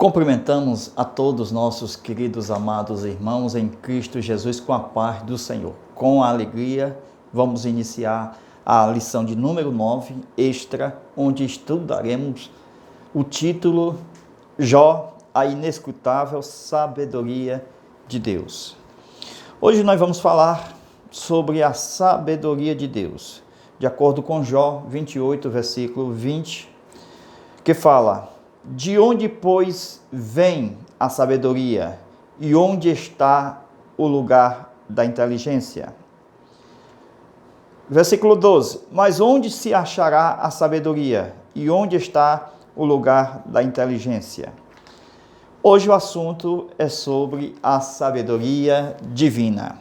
Cumprimentamos a todos nossos queridos amados irmãos em Cristo Jesus com a paz do Senhor. Com alegria, vamos iniciar a lição de número 9, extra, onde estudaremos o título Jó, a inescrutável sabedoria de Deus. Hoje nós vamos falar sobre a sabedoria de Deus, de acordo com Jó 28, versículo 20, que fala: de onde, pois, vem a sabedoria? E onde está o lugar da inteligência? Versículo 12. Mas onde se achará a sabedoria? E onde está o lugar da inteligência? Hoje o assunto é sobre a sabedoria divina.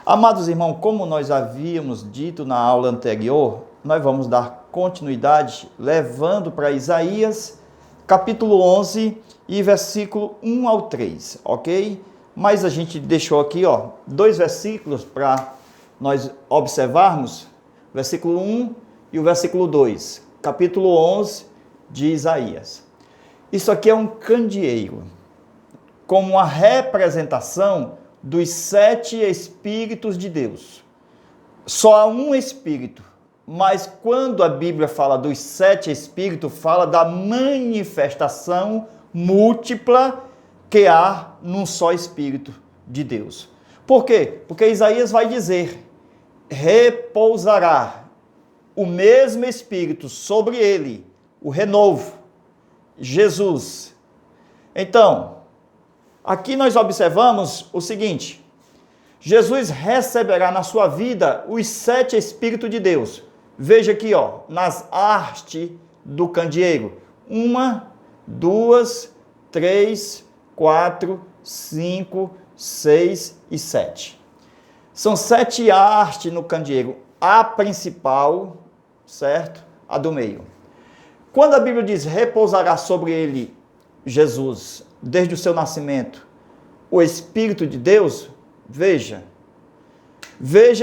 Amados irmãos, como nós havíamos dito na aula anterior, nós vamos dar continuidade levando para Isaías capítulo 11 e versículo 1 ao 3, ok? Mas a gente deixou aqui, dois versículos para nós observarmos, versículo 1 e o versículo 2, capítulo 11 de Isaías. Isso aqui é um candeeiro, como uma representação dos 7 Espíritos de Deus. Só há um Espírito. Mas quando a Bíblia fala dos 7 Espíritos, fala da manifestação múltipla que há num só Espírito de Deus. Por quê? Porque Isaías vai dizer: repousará o mesmo Espírito sobre ele, o renovo, Jesus. Então, aqui nós observamos o seguinte: Jesus receberá na sua vida os 7 Espíritos de Deus. Veja aqui, nas hastes do candeeiro. 1, 2, 3, 4, 5, 6 e 7. São 7 hastes no candeeiro. A principal, certo? A do meio. Quando a Bíblia diz repousará sobre ele, Jesus, desde o seu nascimento, o Espírito de Deus, veja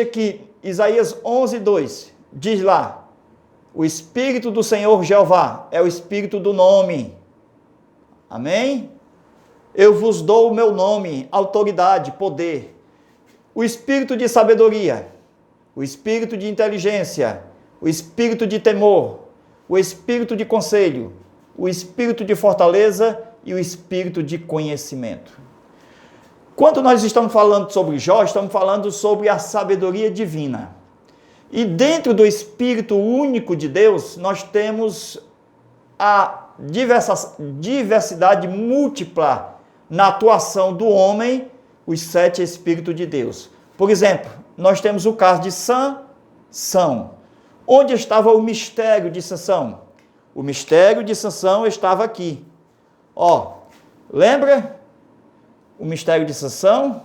que Isaías 11, 2, diz lá: o Espírito do Senhor Jeová é o Espírito do nome. Amém? Eu vos dou o meu nome, autoridade, poder. O Espírito de sabedoria, o Espírito de inteligência, o Espírito de temor, o Espírito de conselho, o Espírito de fortaleza e o Espírito de conhecimento. Quando nós estamos falando sobre Jó, estamos falando sobre a sabedoria divina. E dentro do Espírito único de Deus, nós temos a diversidade múltipla na atuação do homem, os 7 Espíritos de Deus. Por exemplo, nós temos o caso de Sansão. Onde estava o mistério de Sansão? O mistério de Sansão estava aqui. Lembra o mistério de Sansão?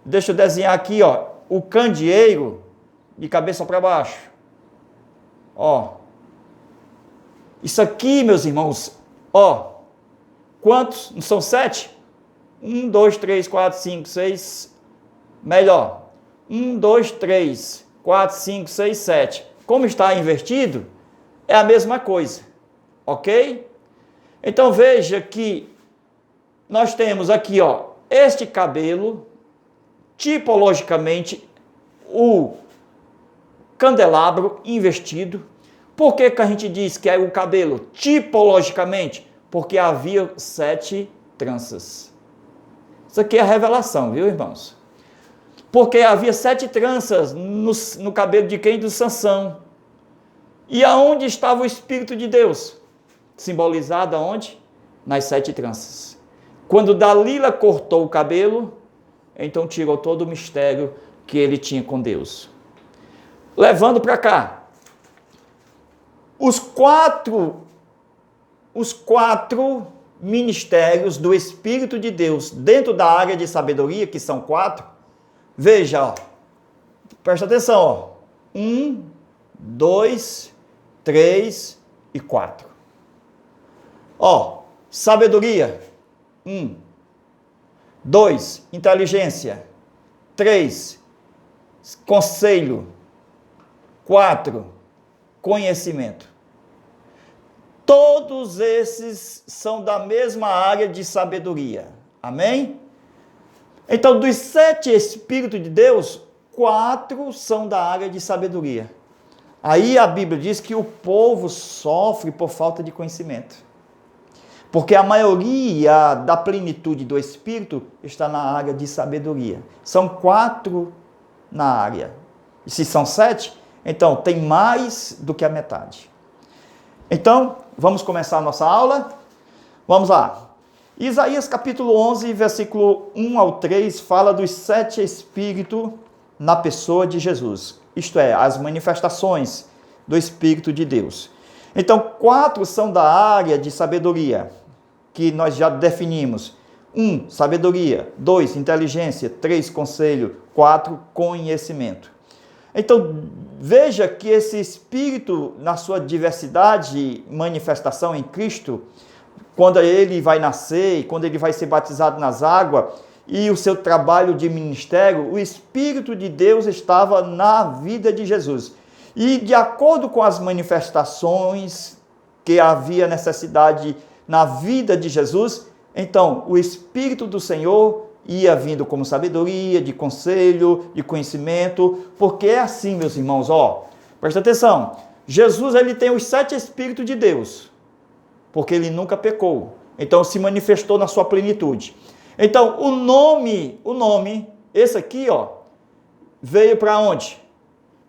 Deixa eu desenhar aqui, o candeeiro de cabeça para baixo. Isso aqui, meus irmãos, quantos? Não são 7? 1, 2, 3, 4, 5, 6. Melhor. 1, 2, 3, 4, 5, 6, 7. Como está invertido, é a mesma coisa. Ok? Então veja que nós temos aqui, este cabelo, tipologicamente, o candelabro investido. Por que a gente diz que é o cabelo? Tipologicamente, porque havia 7 tranças. Isso aqui é a revelação, viu, irmãos? Porque havia 7 tranças no cabelo de quem? Do Sansão. E aonde estava o Espírito de Deus? Simbolizado aonde? Nas 7 tranças. Quando Dalila cortou o cabelo, então tirou todo o mistério que ele tinha com Deus. Levando para cá, os quatro ministérios do Espírito de Deus dentro da área de sabedoria, que são 4, veja, presta atenção, 1, 2, 3 e 4. Sabedoria, 1. 2, inteligência. 3, conselho. 4, conhecimento. Todos esses são da mesma área de sabedoria. Amém? Então, dos 7 Espíritos de Deus, 4 são da área de sabedoria. Aí a Bíblia diz que o povo sofre por falta de conhecimento. Porque a maioria da plenitude do Espírito está na área de sabedoria. São 4 na área. E se são 7, então tem mais do que a metade. Então, vamos começar a nossa aula? Vamos lá. Isaías capítulo 11, versículo 1 ao 3, fala dos 7 Espíritos na pessoa de Jesus. Isto é, as manifestações do Espírito de Deus. Então, 4 são da área de sabedoria, que nós já definimos. 1, sabedoria. 2, inteligência. 3, conselho. 4, conhecimento. Então, veja que esse Espírito, na sua diversidade, manifestação em Cristo, quando ele vai nascer, quando ele vai ser batizado nas águas, e o seu trabalho de ministério, o Espírito de Deus estava na vida de Jesus. E de acordo com as manifestações que havia necessidade na vida de Jesus, então o Espírito do Senhor ia vindo como sabedoria, de conselho, de conhecimento, porque é assim, meus irmãos, presta atenção, Jesus ele tem os 7 Espíritos de Deus, porque ele nunca pecou, então se manifestou na sua plenitude. Então, o nome, esse aqui, veio para onde?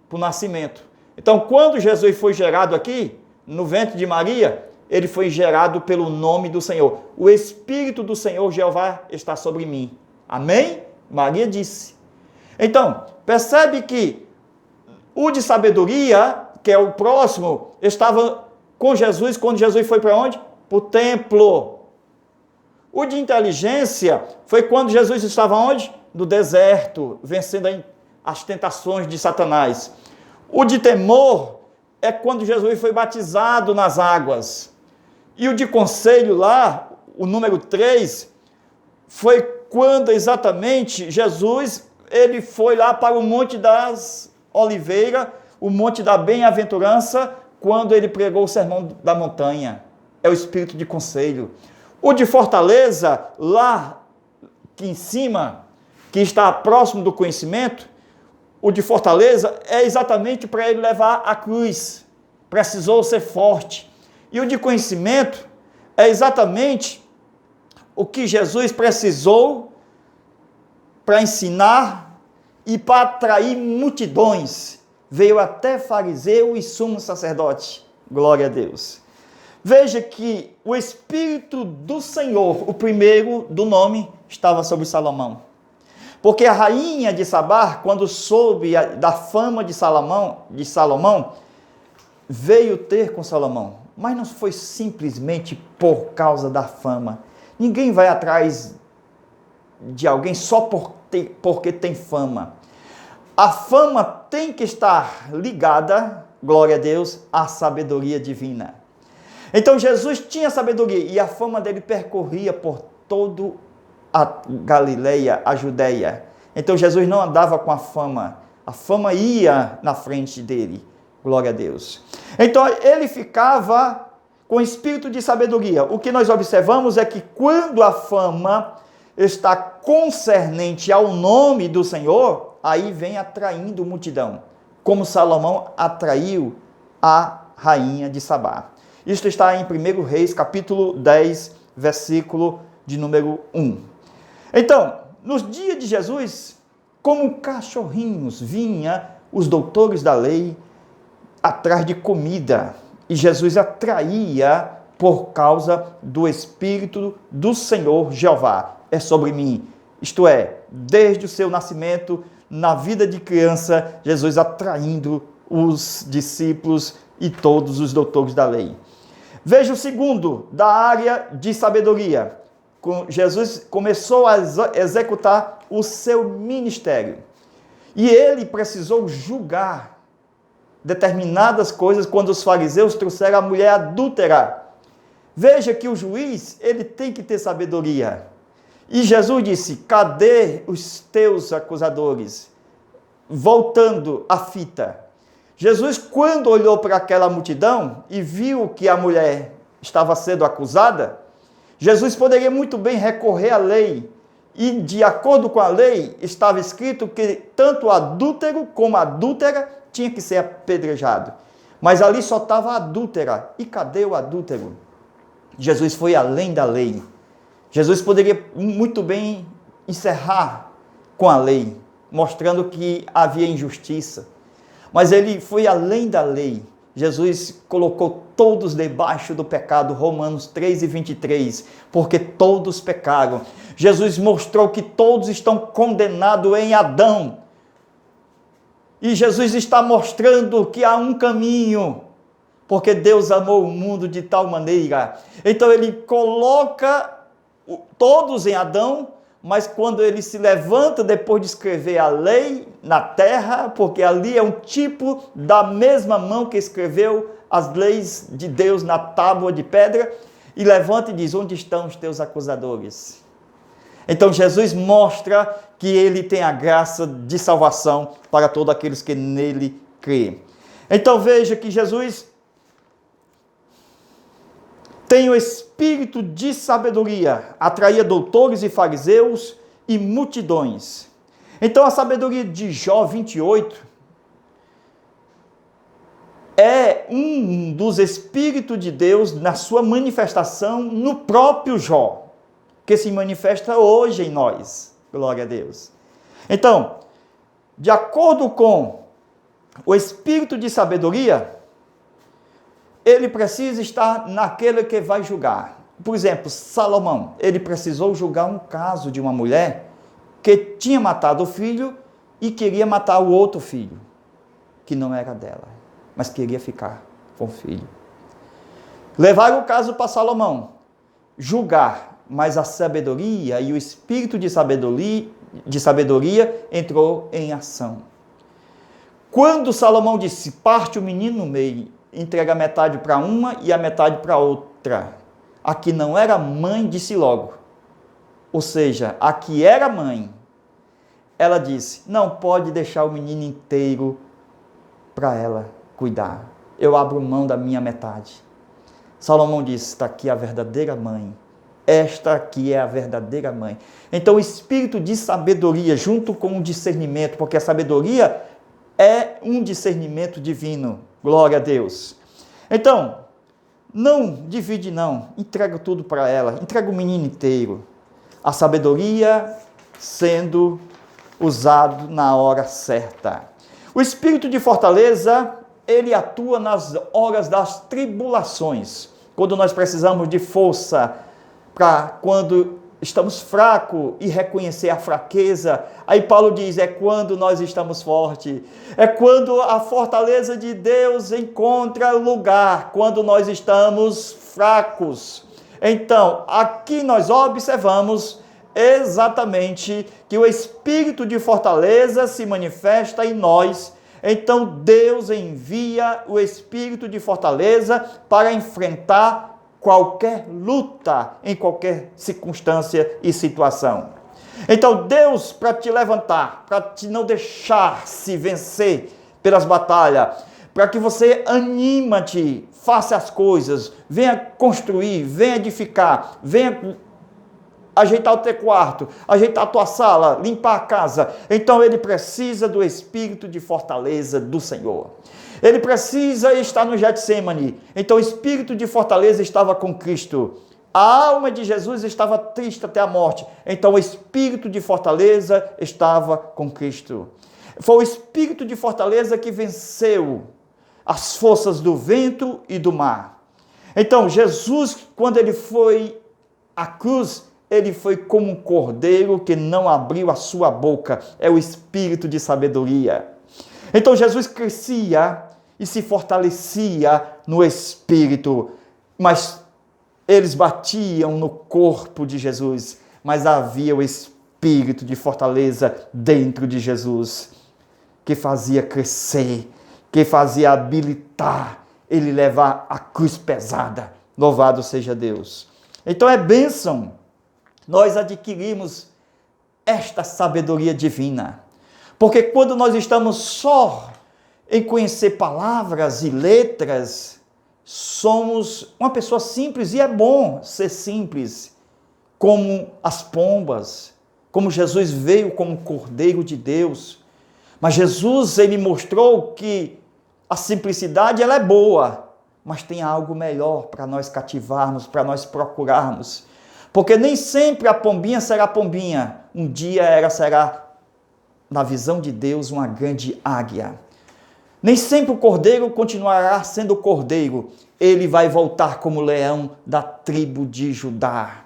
Para o nascimento. Então, quando Jesus foi gerado aqui, no ventre de Maria, ele foi gerado pelo nome do Senhor. O Espírito do Senhor Jeová está sobre mim. Amém? Maria disse. Então, percebe que o de sabedoria, que é o próximo, estava com Jesus quando Jesus foi para onde? Para o templo. O de inteligência foi quando Jesus estava onde? No deserto, vencendo as tentações de Satanás. O de temor é quando Jesus foi batizado nas águas. E o de conselho lá, o número 3, foi quando exatamente Jesus ele foi lá para o Monte das Oliveiras, o Monte da Bem-aventurança, quando ele pregou o Sermão da Montanha. É o espírito de conselho. O de fortaleza, lá aqui em cima, que está próximo do conhecimento, o de fortaleza é exatamente para ele levar a cruz. Precisou ser forte. E o de conhecimento é exatamente o que Jesus precisou para ensinar e para atrair multidões. Veio até fariseu e sumo sacerdote. Glória a Deus. Veja que o Espírito do Senhor, o primeiro do nome, estava sobre Salomão. Porque a rainha de Sabá, quando soube da fama de Salomão, veio ter com Salomão. Mas não foi simplesmente por causa da fama. Ninguém vai atrás de alguém só porque tem fama. A fama tem que estar ligada, glória a Deus, à sabedoria divina. Então Jesus tinha sabedoria e a fama dele percorria por todo a Galileia, a Judeia. Então Jesus não andava com a fama ia na frente dele, glória a Deus. Então ele ficava com espírito de sabedoria. O que nós observamos é que quando a fama está concernente ao nome do Senhor, aí vem atraindo multidão, como Salomão atraiu a rainha de Sabá. Isto está em 1 Reis, capítulo 10, versículo de número 1. Então, nos dias de Jesus, como cachorrinhos, vinha os doutores da lei atrás de comida. E Jesus atraía por causa do Espírito do Senhor Jeová. É sobre mim. Isto é, desde o seu nascimento, na vida de criança, Jesus atraindo os discípulos e todos os doutores da lei. Veja o segundo, da área de sabedoria. Jesus começou a executar o seu ministério. E ele precisou julgar determinadas coisas quando os fariseus trouxeram a mulher adúltera. Veja que o juiz, ele tem que ter sabedoria. E Jesus disse, cadê os teus acusadores? Voltando à fita. Jesus, quando olhou para aquela multidão e viu que a mulher estava sendo acusada, Jesus poderia muito bem recorrer à lei. E de acordo com a lei, estava escrito que tanto o adúltero como a adúltera tinha que ser apedrejado. Mas ali só estava a adúltera. E cadê o adúltero? Jesus foi além da lei. Jesus poderia muito bem encerrar com a lei, mostrando que havia injustiça. Mas ele foi além da lei. Jesus colocou todos debaixo do pecado, Romanos 3:23, porque todos pecaram. Jesus mostrou que todos estão condenados em Adão. E Jesus está mostrando que há um caminho, porque Deus amou o mundo de tal maneira. Então ele coloca todos em Adão, mas quando ele se levanta depois de escrever a lei na terra, porque ali é um tipo da mesma mão que escreveu as leis de Deus na tábua de pedra, e levanta e diz: onde estão os teus acusadores? Então Jesus mostra que ele tem a graça de salvação para todos aqueles que nele creem. Então veja que Jesus tem o espírito de sabedoria, atraía doutores e fariseus e multidões. Então a sabedoria de Jó 28 é um dos espíritos de Deus na sua manifestação no próprio Jó, que se manifesta hoje em nós. Glória a Deus. Então, de acordo com o espírito de sabedoria, ele precisa estar naquele que vai julgar. Por exemplo, Salomão, ele precisou julgar um caso de uma mulher que tinha matado o filho e queria matar o outro filho, que não era dela, mas queria ficar com o filho. Levaram o caso para Salomão, julgar, mas a sabedoria e o espírito de sabedoria entrou em ação. Quando Salomão disse: parte o menino no meio, entrega metade para uma e a metade para outra, a que não era mãe disse logo, ou seja, a que era mãe, ela disse: não pode deixar o menino inteiro para ela cuidar, eu abro mão da minha metade. Salomão disse: está aqui a verdadeira mãe, esta aqui é a verdadeira mãe. Então o espírito de sabedoria junto com o discernimento, porque a sabedoria é um discernimento divino, glória a Deus. Então, não divide não, entrega tudo para ela, entrega o menino inteiro. A sabedoria sendo usado na hora certa. O espírito de fortaleza, ele atua nas horas das tribulações, quando nós precisamos de força, para quando estamos fracos e reconhecer a fraqueza. Aí Paulo diz: é quando nós estamos fortes, é quando a fortaleza de Deus encontra lugar, quando nós estamos fracos. Então, aqui nós observamos exatamente que o espírito de fortaleza se manifesta em nós. Então Deus envia o espírito de fortaleza para enfrentar qualquer luta, em qualquer circunstância e situação. Então Deus, para te levantar, para te não deixar se vencer pelas batalhas, para que você anima-te, faça as coisas, venha construir, venha edificar, venha ajeitar o teu quarto, ajeitar a tua sala, limpar a casa. Então ele precisa do espírito de fortaleza do Senhor. Ele precisa estar no Getsêmani. Então o espírito de fortaleza estava com Cristo. A alma de Jesus estava triste até a morte. Então o espírito de fortaleza estava com Cristo. Foi o espírito de fortaleza que venceu as forças do vento e do mar. Então Jesus, quando ele foi à cruz, ele foi como um cordeiro que não abriu a sua boca. É o espírito de sabedoria. Então Jesus crescia e se fortalecia no espírito, mas eles batiam no corpo de Jesus, mas havia o espírito de fortaleza dentro de Jesus, que fazia crescer, que fazia habilitar ele levar a cruz pesada. Louvado seja Deus. Então é bênção nós adquirimos esta sabedoria divina, porque quando nós estamos só em conhecer palavras e letras, somos uma pessoa simples e é bom ser simples, como as pombas, como Jesus veio como Cordeiro de Deus. Mas Jesus, ele mostrou que a simplicidade ela é boa, mas tem algo melhor para nós cativarmos, para nós procurarmos. Porque nem sempre a pombinha será pombinha. Um dia ela será, na visão de Deus, uma grande águia. Nem sempre o cordeiro continuará sendo cordeiro. Ele vai voltar como leão da tribo de Judá.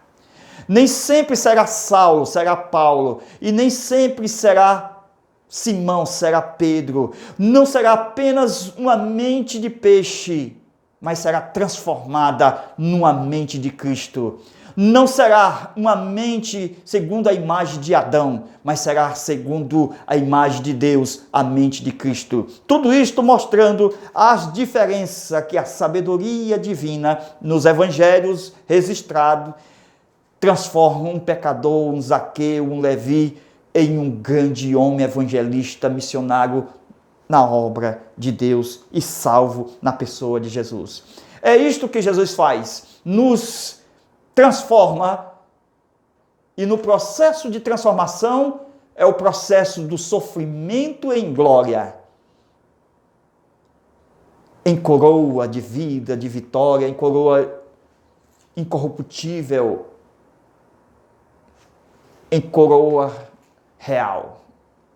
Nem sempre será Saulo, será Paulo. E nem sempre será Simão, será Pedro. Não será apenas uma mente de peixe, mas será transformada numa mente de Cristo. Não será uma mente segundo a imagem de Adão, mas será segundo a imagem de Deus, a mente de Cristo. Tudo isto mostrando as diferenças que a sabedoria divina nos evangelhos registrados transforma um pecador, um Zaqueu, um Levi, em um grande homem evangelista, missionário na obra de Deus e salvo na pessoa de Jesus. É isto que Jesus faz, nos transforma, e no processo de transformação é o processo do sofrimento em glória, em coroa de vida, de vitória, em coroa incorruptível, em coroa real.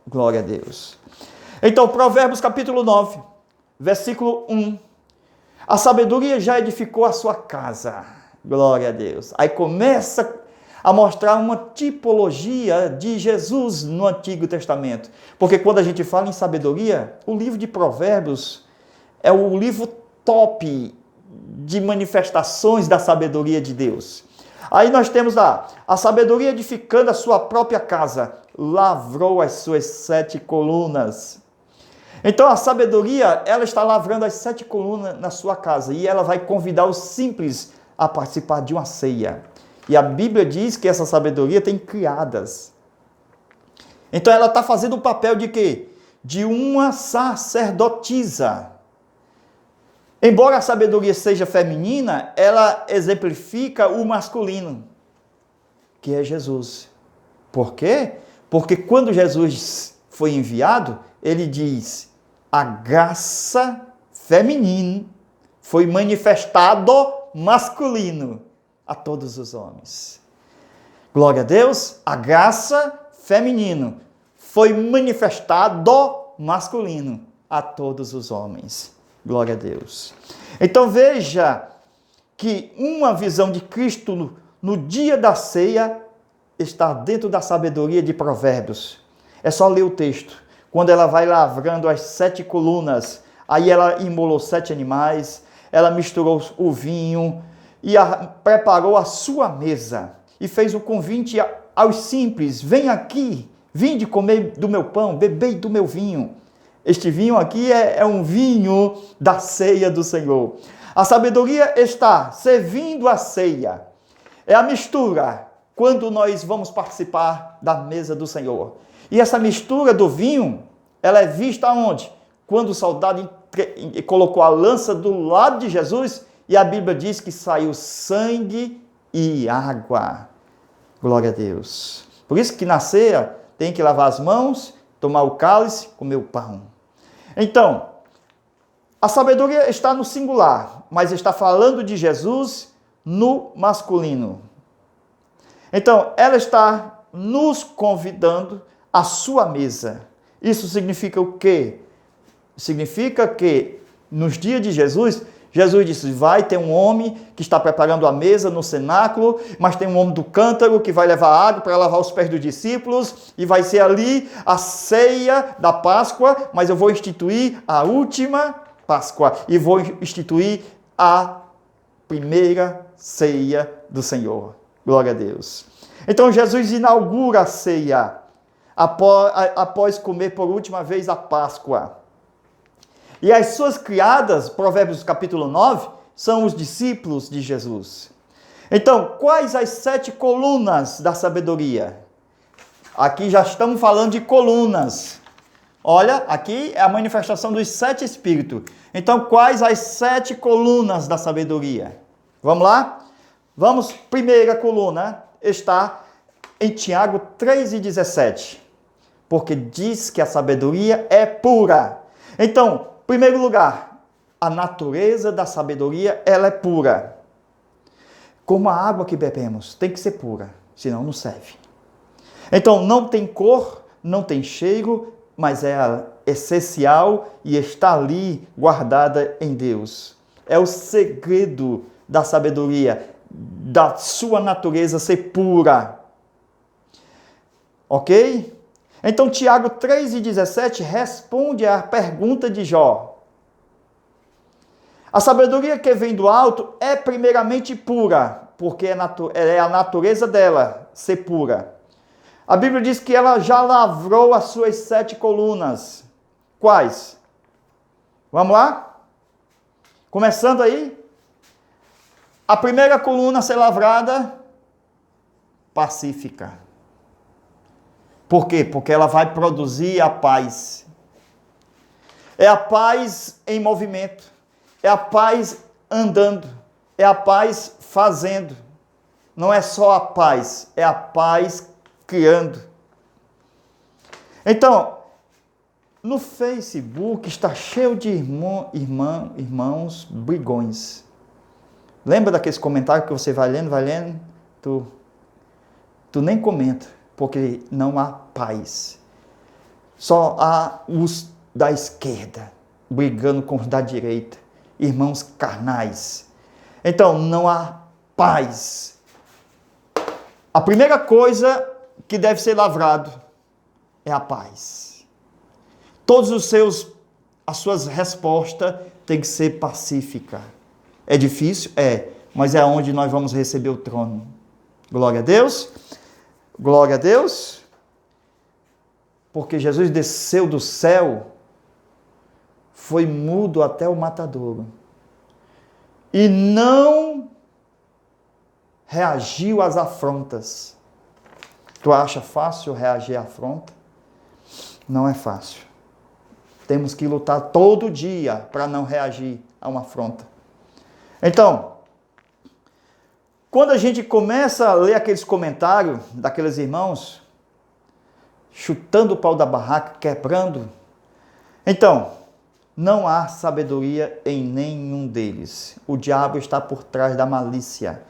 Glória a Deus. Então, Provérbios capítulo 9, versículo 1. A sabedoria já edificou a sua casa. Glória a Deus. Aí começa a mostrar uma tipologia de Jesus no Antigo Testamento. Porque quando a gente fala em sabedoria, o livro de Provérbios é o livro top de manifestações da sabedoria de Deus. Aí nós temos lá, a sabedoria edificando a sua própria casa, lavrou as suas 7 colunas. Então a sabedoria, ela está lavrando as 7 colunas na sua casa e ela vai convidar os simples a participar de uma ceia. E a Bíblia diz que essa sabedoria tem criadas. Então ela está fazendo o papel de quê? De uma sacerdotisa. Embora a sabedoria seja feminina, ela exemplifica o masculino, que é Jesus. Por quê? Porque quando Jesus foi enviado, ele diz, a graça feminina foi manifestado masculino a todos os homens. Glória a Deus, a graça feminino foi manifestado masculino a todos os homens. Glória a Deus. Então veja que uma visão de Cristo no dia da ceia está dentro da sabedoria de Provérbios. É só ler o texto. Quando ela vai lavrando as 7 colunas, aí ela imolou 7 animais, ela misturou o vinho e preparou a sua mesa. E fez o convite aos simples, vem aqui, vinde comer do meu pão, bebei do meu vinho. Este vinho aqui é um vinho da ceia do Senhor. A sabedoria está servindo a ceia. É a mistura quando nós vamos participar da mesa do Senhor. E essa mistura do vinho, ela é vista aonde? Quando o soldado colocou a lança do lado de Jesus e a Bíblia diz que saiu sangue e água. Glória a Deus. Por isso que na ceia tem que lavar as mãos, tomar o cálice, comer o pão. Então, a sabedoria está no singular, mas está falando de Jesus no masculino. Então, ela está nos convidando à sua mesa. Isso significa o quê? Significa que nos dias de Jesus, Jesus disse, vai ter um homem que está preparando a mesa no cenáculo, mas tem um homem do cântaro que vai levar água para lavar os pés dos discípulos, e vai ser ali a ceia da Páscoa, mas eu vou instituir a última Páscoa, e vou instituir a primeira ceia do Senhor. Glória a Deus. Então Jesus inaugura a ceia, após comer por última vez a Páscoa. E as suas criadas, Provérbios capítulo 9, são os discípulos de Jesus. Então, quais as 7 colunas da sabedoria? Aqui já estamos falando de colunas. Olha, aqui é a manifestação dos 7 espíritos. Então, quais as 7 colunas da sabedoria? Vamos lá? Vamos, primeira coluna está em Tiago 3,17. Porque diz que a sabedoria é pura. Então, primeiro lugar, a natureza da sabedoria, ela é pura. Como a água que bebemos, tem que ser pura, senão não serve. Então, não tem cor, não tem cheiro, mas é essencial e está ali guardada em Deus. É o segredo da sabedoria, da sua natureza ser pura. Ok? Então, Tiago 3,17 responde à pergunta de Jó. A sabedoria que vem do alto é primeiramente pura, porque é a natureza dela ser pura. A Bíblia diz que ela já lavrou as suas 7 colunas. Quais? Vamos lá? Começando aí. A primeira coluna a ser lavrada, pacífica. Por quê? Porque ela vai produzir a paz. É a paz em movimento. É a paz andando. É a paz fazendo. Não é só a paz, é a paz criando. Então, no Facebook está cheio de irmãos brigões. Lembra daqueles comentários que você vai lendo, tu nem comenta, porque não há paz. Só há os da esquerda brigando com os da direita, irmãos carnais. Então, não há paz. A primeira coisa que deve ser lavrado é a paz. Todos as suas respostas têm que ser pacíficas. É difícil? É, mas é onde nós vamos receber o trono. Glória a Deus. Glória a Deus. Porque Jesus desceu do céu, foi mudo até o matadouro. E não reagiu às afrontas. Tu acha fácil reagir à afronta? Não é fácil. Temos que lutar todo dia para não reagir a uma afronta. Então, quando a gente começa a ler aqueles comentários daqueles irmãos, chutando o pau da barraca, quebrando, então, não há sabedoria em nenhum deles. O diabo está por trás da malícia.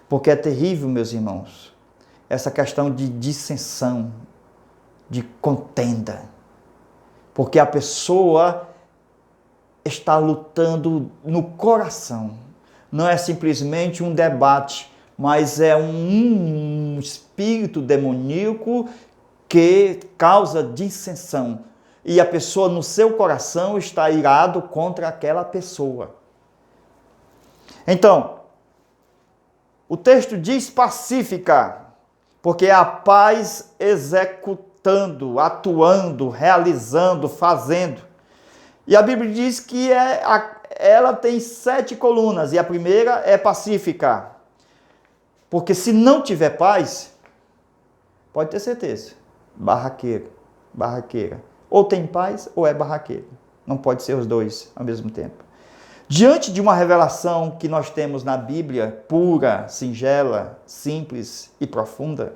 Porque é terrível, meus irmãos, essa questão de dissensão, de contenda. Porque a pessoa está lutando no coração. Não é simplesmente um debate, mas é um espírito demoníaco que causa dissensão. E a pessoa no seu coração está irado contra aquela pessoa. Então, o texto diz pacífica, porque é a paz executando, atuando, realizando, fazendo. E a Bíblia diz que ela tem 7 colunas, e a primeira é pacífica. Porque se não tiver paz, pode ter certeza, barraqueira. Ou tem paz ou é barraqueiro. Não pode ser os dois ao mesmo tempo. Diante de uma revelação que nós temos na Bíblia, pura, singela, simples e profunda,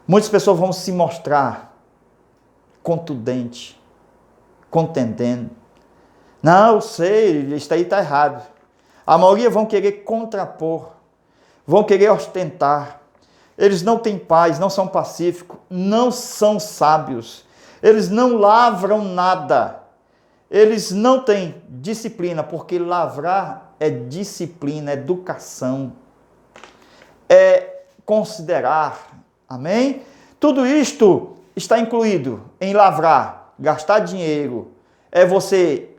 muitas pessoas vão se mostrar contundente, contendendo. Não, eu sei, isso aí está errado. A maioria vão querer contrapor, vão querer ostentar. Eles não têm paz, não são pacíficos, não são sábios. Eles não lavram nada. Eles não têm disciplina, porque lavrar é disciplina, é educação, é considerar. Amém? Tudo isto está incluído em lavrar, gastar dinheiro, é você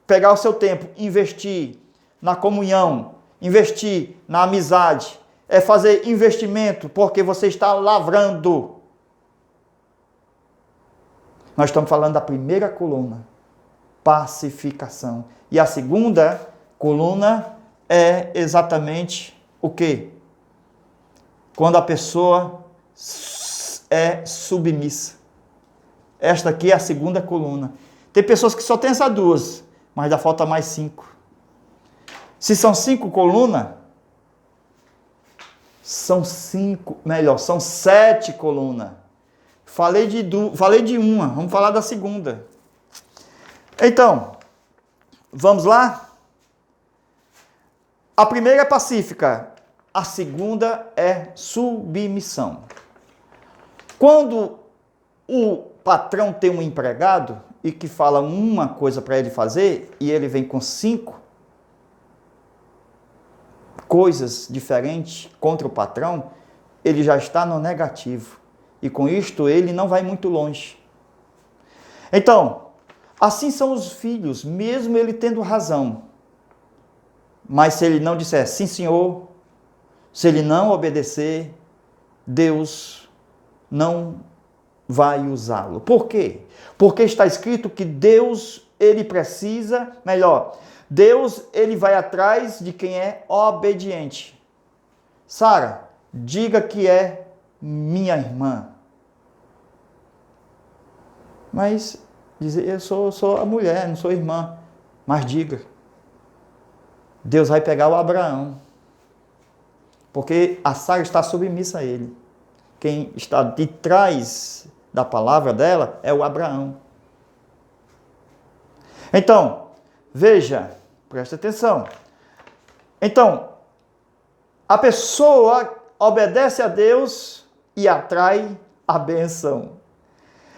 pegar o seu tempo, investir na comunhão, investir na amizade, é fazer investimento, porque você está lavrando. Nós estamos falando da primeira coluna, pacificação. E a segunda coluna é exatamente o quê? Quando a pessoa é submissa. Esta aqui é a segunda coluna. Tem pessoas que só tem essas duas, mas ainda falta mais 5. Se são 5 colunas, são 7 colunas. Falei de uma, vamos falar da segunda. Então, vamos lá? A primeira é pacífica, a segunda é submissão. Quando o patrão tem um empregado e que fala uma coisa para ele fazer e ele vem com 5 coisas diferentes contra o patrão, ele já está no negativo. E com isto ele não vai muito longe. Então, assim são os filhos, mesmo ele tendo razão. Mas se ele não disser sim, senhor, se ele não obedecer, Deus não vai usá-lo. Por quê? Porque está escrito que Deus, ele precisa, Deus, ele vai atrás de quem é obediente. Sara, diga que é minha irmã. Mas dizer, eu sou a mulher, não sou irmã. Mas diga. Deus vai pegar o Abraão. Porque a Sara está submissa a ele. Quem está de trás da palavra dela é o Abraão. Então, veja, presta atenção. Então, a pessoa obedece a Deus e atrai a bênção.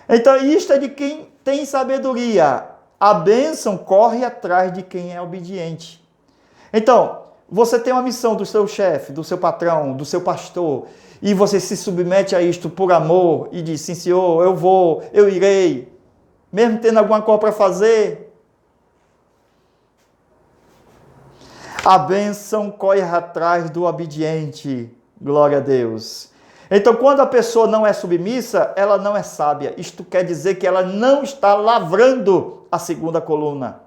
Então, isto é de quem tem sabedoria. A bênção corre atrás de quem é obediente. Então, você tem uma missão do seu chefe, do seu patrão, do seu pastor, e você se submete a isto por amor e diz, sim senhor, eu vou, eu irei, mesmo tendo alguma coisa para fazer. A bênção corre atrás do obediente, glória a Deus. Então, quando a pessoa não é submissa, ela não é sábia. Isto quer dizer que ela não está lavrando a segunda coluna.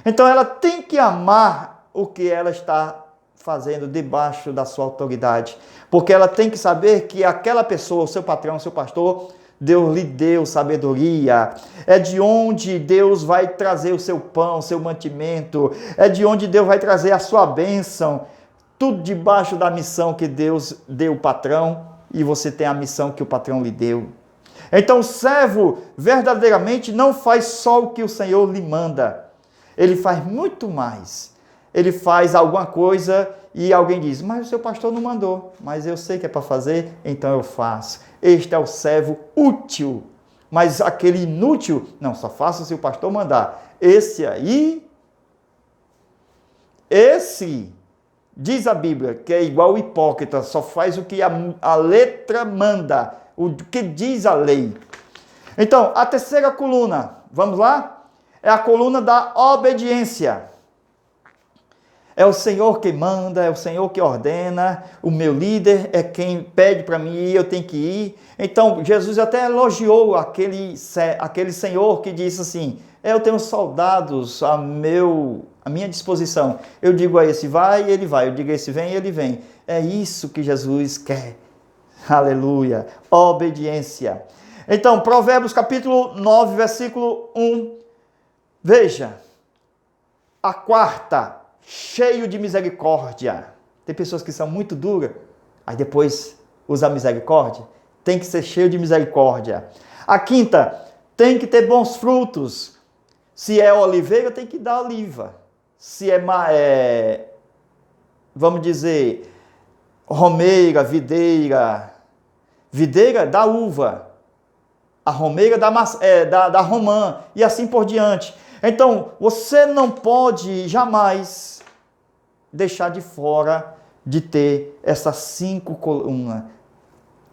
Então, ela tem que amar o que ela está fazendo debaixo da sua autoridade. Porque ela tem que saber que aquela pessoa, o seu patrão, o seu pastor, Deus lhe deu sabedoria. É de onde Deus vai trazer o seu pão, o seu mantimento. É de onde Deus vai trazer a sua bênção. Tudo debaixo da missão que Deus deu ao patrão. E você tem a missão que o patrão lhe deu. Então o servo verdadeiramente não faz só o que o Senhor lhe manda. Ele faz muito mais. Ele faz alguma coisa e alguém diz, mas o seu pastor não mandou. Mas eu sei que é para fazer, então eu faço. Este é o servo útil. Mas aquele inútil, não, só faça se o pastor mandar. Esse, diz a Bíblia, que é igual o hipócrita, só faz o que a letra manda, o que diz a lei. Então, a terceira coluna, vamos lá? É a coluna da obediência. É o Senhor que manda, é o Senhor que ordena, o meu líder é quem pede para mim ir, eu tenho que ir. Então, Jesus até elogiou aquele Senhor que disse assim, eu tenho soldados à minha disposição. Eu digo a esse vai, ele vai. Eu digo a esse vem, ele vem. É isso que Jesus quer. Aleluia. Obediência. Então, Provérbios capítulo 9, versículo 1. Veja. A quarta, cheio de misericórdia. Tem pessoas que são muito duras, aí depois usa a misericórdia. Tem que ser cheio de misericórdia. A quinta, tem que ter bons frutos. Se é oliveira, tem que dar oliva. Se vamos dizer, romeira, videira dá uva. A romeira dá romã. E assim por diante. Então, você não pode jamais deixar de fora de ter essas 5 colunas.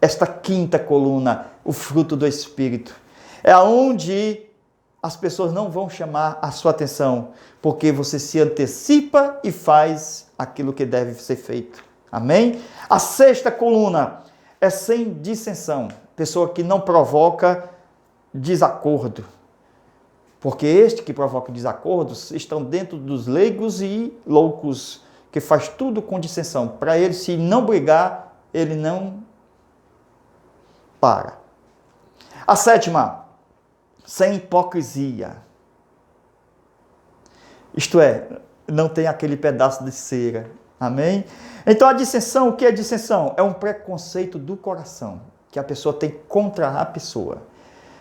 Esta quinta coluna, o fruto do Espírito. É onde as pessoas não vão chamar a sua atenção, porque você se antecipa e faz aquilo que deve ser feito. Amém? A sexta coluna é sem dissensão. Pessoa que não provoca desacordo. Porque este que provoca desacordos estão dentro dos leigos e loucos, que faz tudo com dissensão. Para ele, se não brigar, ele não para. A sétima, sem hipocrisia. Isto é, não tem aquele pedaço de cera. Amém? Então a dissensão, o que é dissensão? É um preconceito do coração que a pessoa tem contra a pessoa.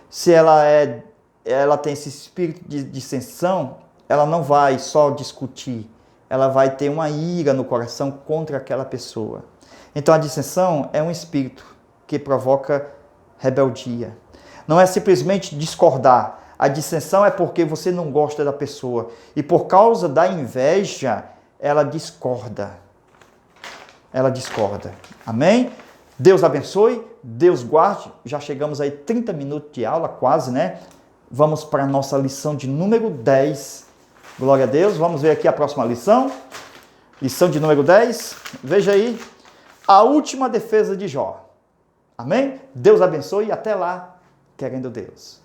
Se ela tem esse espírito de dissensão, ela não vai só discutir, ela vai ter uma ira no coração contra aquela pessoa. Então a dissensão é um espírito que provoca rebeldia. Não é simplesmente discordar. A dissensão é porque você não gosta da pessoa e por causa da inveja, ela discorda. Ela discorda. Amém? Deus abençoe, Deus guarde. Já chegamos aí 30 minutos de aula, quase, né? Vamos para a nossa lição de número 10. Glória a Deus. Vamos ver aqui a próxima lição. Lição de número 10. Veja aí. A última defesa de Jó. Amém? Deus abençoe e até lá, querendo Deus.